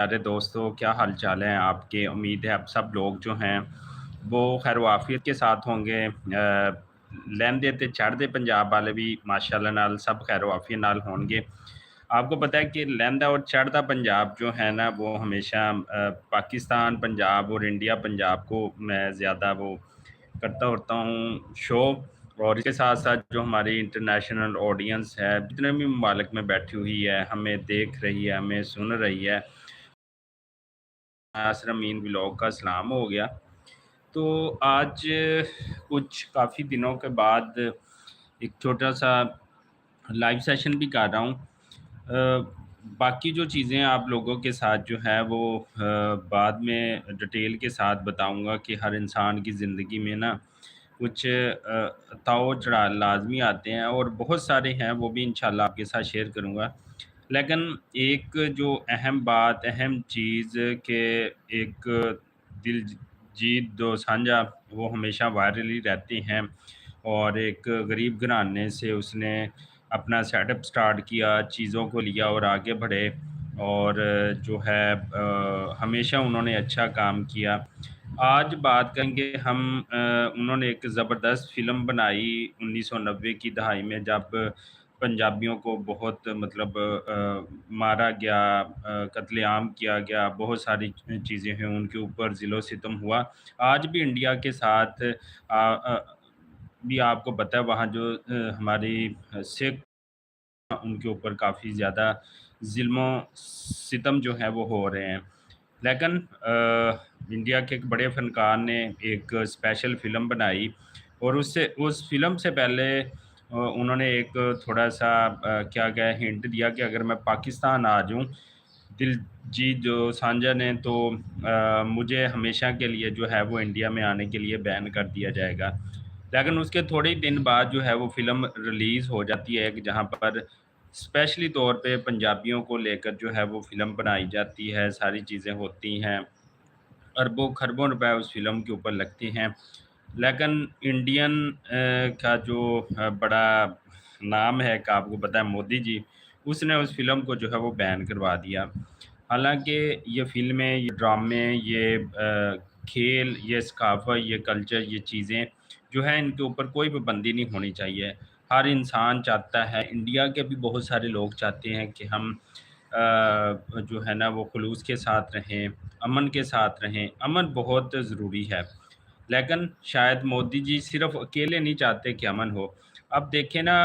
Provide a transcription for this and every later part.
प्यारे दोस्तों, क्या हाल चाल है आपके? उम्मीद है आप सब लोग जो हैं वो खैर वाफियत के साथ होंगे। लहंदे ते चढ़दे पंजाब वाले भी माशाअल्लाह नाल सब खैर वाफियत नाल होंगे। आपको पता है कि लहंदा और चढ़दा पंजाब जो है ना वो हमेशा पाकिस्तान पंजाब और इंडिया पंजाब को मैं ज़्यादा वो करता होता हूँ शो। और इसके साथ साथ जो हमारी इंटरनेशनल ऑडियंस है, जितने भी ममालिक में बैठी हुई है, हमें देख रही है, हमें सुन रही है, नासिर अमीन व्लॉग का सलाम हो गया। तो आज कुछ काफ़ी दिनों के बाद एक छोटा-सा लाइव सेशन भी कर रहा हूँ। बाकी जो चीज़ें आप लोगों के साथ जो है वो बाद में डिटेल के साथ बताऊँगा कि हर इंसान की ज़िंदगी में ना कुछ उतार-चढ़ाव लाज़मी आते हैं और बहुत सारे हैं, वो भी इंशाल्लाह आपके साथ शेयर करूँगा। लेकिन एक जो अहम बात, अहम चीज़ कि एक दिलजीत दोसांझा वो हमेशा वायरल ही रहते हैं और एक गरीब घराने से उसने अपना सेटअप स्टार्ट किया, चीज़ों को लिया और आगे बढ़े और जो है हमेशा उन्होंने अच्छा काम किया। आज बात करेंगे हम उन्होंने एक ज़बरदस्त फ़िल्म बनाई 1990 की दहाई में जब पंजाबियों को बहुत मतलब मारा गया, कत्लेआम किया गया, बहुत सारी चीज़ें हैं उनके ऊपर ज़िलो-सितम हुआ। आज भी इंडिया के साथ भी आपको पता है वहाँ जो हमारी सिख उनके ऊपर काफ़ी ज़्यादा ज़ुल्म-सितम जो है वो हो रहे हैं। लेकिन इंडिया के एक बड़े फ़नकार ने एक स्पेशल फ़िल्म बनाई और उससे उस फ़िल्म से पहले उन्होंने एक थोड़ा-सा क्या गया हिंट दिया कि अगर मैं पाकिस्तान आ जाऊँ, दिलजीत दोसांझा ने तो मुझे हमेशा के लिए जो है वो इंडिया में आने के लिए बैन कर दिया जाएगा। लेकिन उसके थोड़े ही दिन बाद जो है वो फ़िल्म रिलीज़ हो जाती है कि जहाँ पर स्पेशली तौर पे पंजाबियों को लेकर जो है वो फ़िल्म बनाई जाती है, सारी चीज़ें होती हैं। अरबों-खरबों रुपए उस फ़िल्म के ऊपर लगते हैं। लेकिन इंडियन का जो बड़ा नाम है कि आपको पता है मोदी जी, उसने उस फ़िल्म को जो है वो बैन करवा दिया। हालाँकि ये फ़िल्में, ये ड्रामे, ये खेल, ये सकाफ़त, ये कल्चर, ये चीज़ें जो हैं इनके ऊपर कोई पाबंदी नहीं होनी चाहिए। हर इंसान चाहता है, इंडिया के भी बहुत सारे लोग चाहते हैं कि हम जो है ना वो खुलूस के साथ रहें, अमन के साथ रहें। अमन बहुत ज़रूरी है। लेकिन शायद मोदी जी सिर्फ़ अकेले नहीं चाहते कि अमन हो। अब देखें ना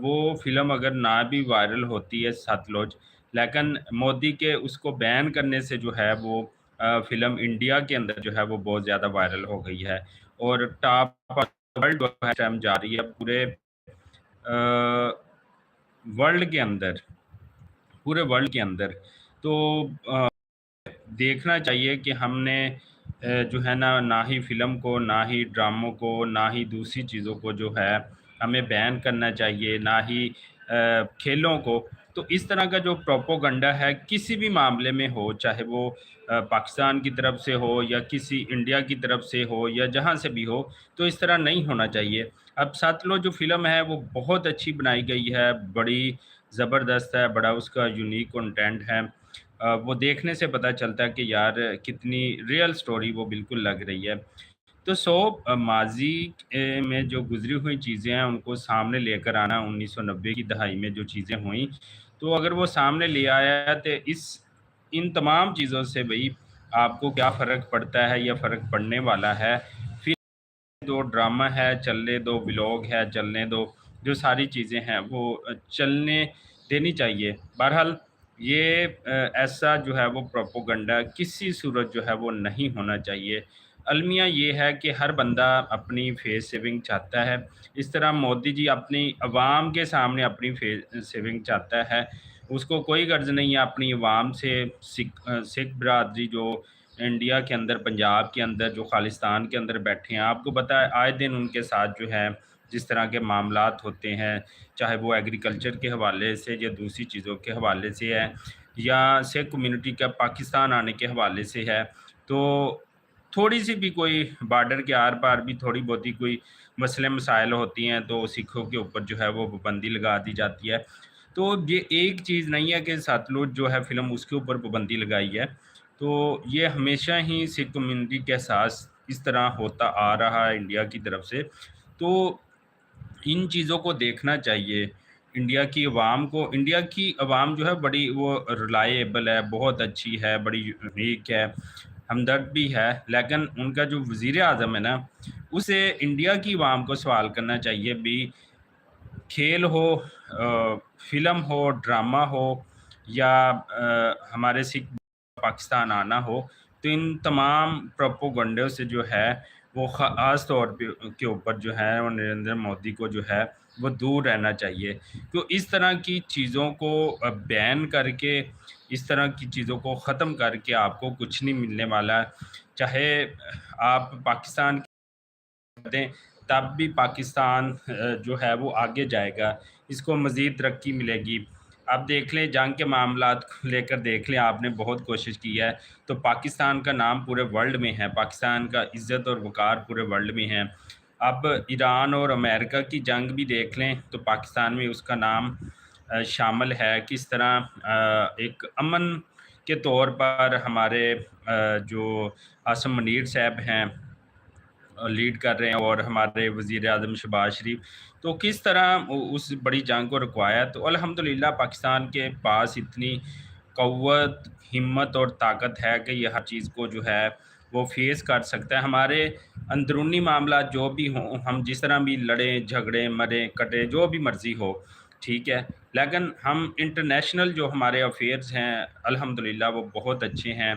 वो फ़िल्म अगर ना भी वायरल होती है सतलुज, लेकिन मोदी के उसको बैन करने से जो है वो फ़िल्म इंडिया के अंदर जो है वो बहुत ज़्यादा वायरल हो गई है और टॉप वर्ल्ड जो है इस टाइम जा रही है पूरे वर्ल्ड के अंदर, पूरे वर्ल्ड के अंदर। तो देखना चाहिए कि हमने जो है ना ही फ़िल्म को, ना ही ड्रामों को, ना ही दूसरी चीज़ों को जो है हमें बैन करना चाहिए, ना ही खेलों को। तो इस तरह का जो प्रोपेगेंडा है किसी भी मामले में हो, चाहे वो पाकिस्तान की तरफ से हो या किसी इंडिया की तरफ से हो या जहाँ से भी हो, तो इस तरह नहीं होना चाहिए। अब सतलुज जो फ़िल्म है वो बहुत अच्छी बनाई गई है, बड़ी ज़बरदस्त है, बड़ा उसका यूनिक कंटेंट है। वो देखने से पता चलता है कि यार कितनी रियल स्टोरी वो बिल्कुल लग रही है। तो माज़ी में जो गुज़री हुई चीज़ें हैं उनको सामने लेकर आना 1990 की दहाई में जो चीज़ें हुईं, तो अगर वो सामने ले आया है तो इस इन तमाम चीज़ों से भई आपको क्या फ़र्क पड़ता है या फ़र्क पड़ने वाला है। फिर दो ड्रामा है, चलने दो, व्लॉग है, चलने दो, जो सारी चीज़ें हैं वो चलने देनी चाहिए। बहरहाल ये ऐसा जो है वो प्रोपेगेंडा किसी सूरत जो है वो नहीं होना चाहिए। अलमिया ये है कि हर बंदा अपनी फेस सेविंग चाहता है। इस तरह मोदी जी अपनी अवाम के सामने अपनी फेस सेविंग चाहता है। उसको कोई गर्ज़ नहीं है अपनी अवाम से सिख बिरादरी जो इंडिया के अंदर, पंजाब के अंदर, जो खालिस्तान के अंदर बैठे हैं, आपको पता है आए दिन उनके साथ जो है जिस तरह के मामलात होते हैं, चाहे वो एग्रीकल्चर के हवाले से या दूसरी चीज़ों के हवाले से है या सिख कम्युनिटी का पाकिस्तान आने के हवाले से है, तो थोड़ी-सी भी कोई बॉर्डर के आर-पार भी थोड़ी बहुत ही कोई मसले मसाइल होती हैं, तो सिखों के ऊपर जो है वो पाबंदी लगा दी जाती है। تو یہ ایک چیز نہیں ہے کہ ساتلوج جو ہے فلم اس کے اوپر پابندی لگائی ہے، تو یہ ہمیشہ ہی سکھ کمیونٹی کے احساس اس طرح ہوتا آ رہا ہے انڈیا کی طرف سے۔ تو ان چیزوں کو دیکھنا چاہیے انڈیا کی عوام جو ہے بڑی وہ ریلائبل ہے، بہت اچھی ہے، بڑی یونیک ہے، ہمدرد بھی ہے، لیکن ان کا جو وزیر اعظم ہے نا، اسے انڈیا کی عوام کو سوال کرنا چاہیے بھی، کھیل ہو، فلم ہو، ڈرامہ ہو، یا ہمارے سکھ پاکستان آنا ہو، تو ان تمام پروپوگنڈوں سے جو ہے وہ خاص طور پہ کے اوپر جو ہے وہ نریندر مودی کو جو ہے وہ دور رہنا چاہیے، تو اس طرح کی چیزوں کو بین کر کے، اس طرح کی چیزوں کو ختم کر کے آپ کو کچھ نہیں ملنے والا ہے، چاہے آپ پاکستان دیں تب بھی پاکستان جو ہے وہ آگے جائے گا، اس کو مزید ترقی ملے گی۔ آپ دیکھ لیں جنگ کے معاملات کو لے کر دیکھ لیں، آپ نے بہت کوشش کی ہے، تو پاکستان کا نام پورے ورلڈ میں ہے، پاکستان کا عزت اور وقار پورے ورلڈ میں ہے۔ اب ایران اور امریکہ کی جنگ بھی دیکھ لیں تو پاکستان میں اس کا نام شامل ہے، کس طرح ایک امن کے طور پر ہمارے جو عاصم منیر صاحب ہیں لیڈ کر رہے ہیں، اور ہمارے وزیر اعظم شہباز شریف، تو کس طرح اس بڑی جنگ کو رکوایا، تو الحمدللہ پاکستان کے پاس اتنی قوت، ہمت اور طاقت ہے کہ یہ ہر چیز کو جو ہے وہ فیس کر سکتا ہے۔ ہمارے اندرونی معاملات جو بھی ہوں، ہم جس طرح بھی لڑیں جھگڑیں مریں کٹیں جو بھی مرضی ہو، ٹھیک ہے، لیکن ہم انٹرنیشنل جو ہمارے افیئرز ہیں الحمدللہ وہ بہت اچھے ہیں،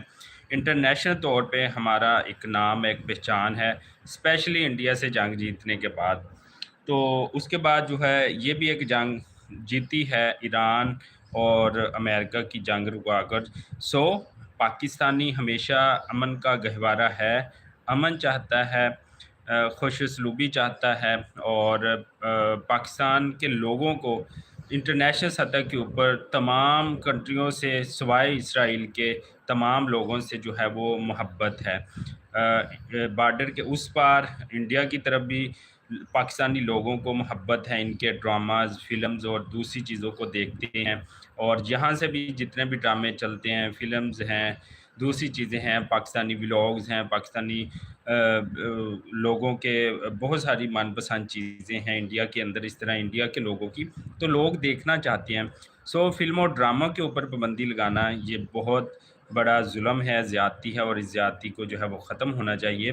انٹرنیشنل طور پہ ہمارا ایک نام ایک پہچان ہے، اسپیشلی انڈیا سے جنگ جیتنے کے بعد۔ تو اس کے بعد جو ہے یہ بھی ایک جنگ جیتی ہے ایران اور امریکہ کی جنگ رکا کر۔ سو پاکستانی ہمیشہ امن کا گہوارہ ہے، امن چاہتا ہے، خوش اسلوبی چاہتا ہے، اور پاکستان کے لوگوں کو انٹرنیشنل سطح کے اوپر تمام کنٹریوں سے سوائے اسرائیل کے تمام لوگوں سے جو ہے وہ محبت ہے۔ بارڈر کے اس پار انڈیا کی طرف بھی پاکستانی لوگوں کو محبت ہے، ان کے ڈراماز، فلمز اور دوسری چیزوں کو دیکھتے ہیں، اور یہاں سے بھی جتنے بھی ڈرامے چلتے ہیں، فلمز ہیں، دوسری چیزیں ہیں، پاکستانی ولاگز ہیں، پاکستانی لوگوں کے بہت ساری من پسند چیزیں ہیں انڈیا کے اندر، اس طرح انڈیا کے لوگوں کی تو لوگ دیکھنا چاہتے ہیں۔ سو فلم اور ڈرامہ کے اوپر پابندی لگانا یہ بہت بڑا ظلم ہے، زیادتی ہے، اور اس زیادتی کو جو ہے وہ ختم ہونا چاہیے۔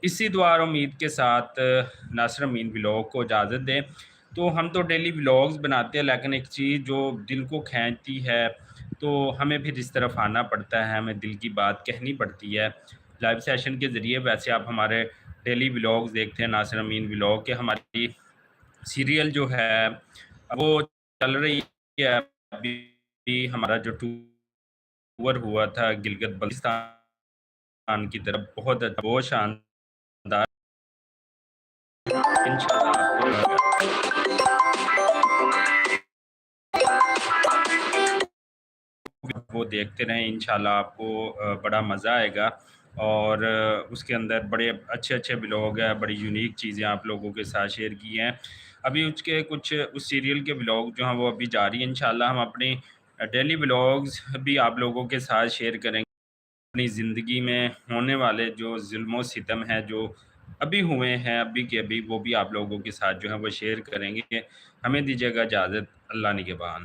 اسی دعا اور امید کے ساتھ ناصر امین ولاگ کو اجازت دیں۔ تو ہم تو ڈیلی ولاگز بناتے ہیں، لیکن ایک چیز جو دل کو کھینچتی ہے تو ہمیں پھر اس طرف آنا پڑتا ہے، ہمیں دل کی بات کہنی پڑتی ہے لائیو سیشن کے ذریعے۔ ویسے آپ ہمارے ڈیلی ولاگز دیکھتے ہیں ناصر امین ولاگ کے، ہماری سیریل جو ہے وہ چل رہی ہے، ابھی ہمارا جو ٹور ہوا تھا گلگت بلتستان کی طرف، بہت بہت شاندار، انشاءاللہ آپ وہ دیکھتے رہیں، انشاءاللہ آپ کو بڑا مزہ آئے گا، اور اس کے اندر بڑے اچھے اچھے ولاگ ہیں، بڑی یونیک چیزیں آپ لوگوں کے ساتھ شیئر کی ہیں۔ ابھی اس کے کچھ اس سیریل کے ولاگ جو ہیں وہ ابھی جاری ہیں، انشاءاللہ ہم اپنی ڈیلی ولاگز بھی آپ لوگوں کے ساتھ شیئر کریں گے، اپنی زندگی میں ہونے والے جو ظلم و ستم ہیں جو ابھی ہوئے ہیں، ابھی کے ابھی، وہ بھی آپ لوگوں کے ساتھ جو ہے وہ شیئر کریں گے۔ ہمیں دیجیے گا اجازت، اللہ نگہبان۔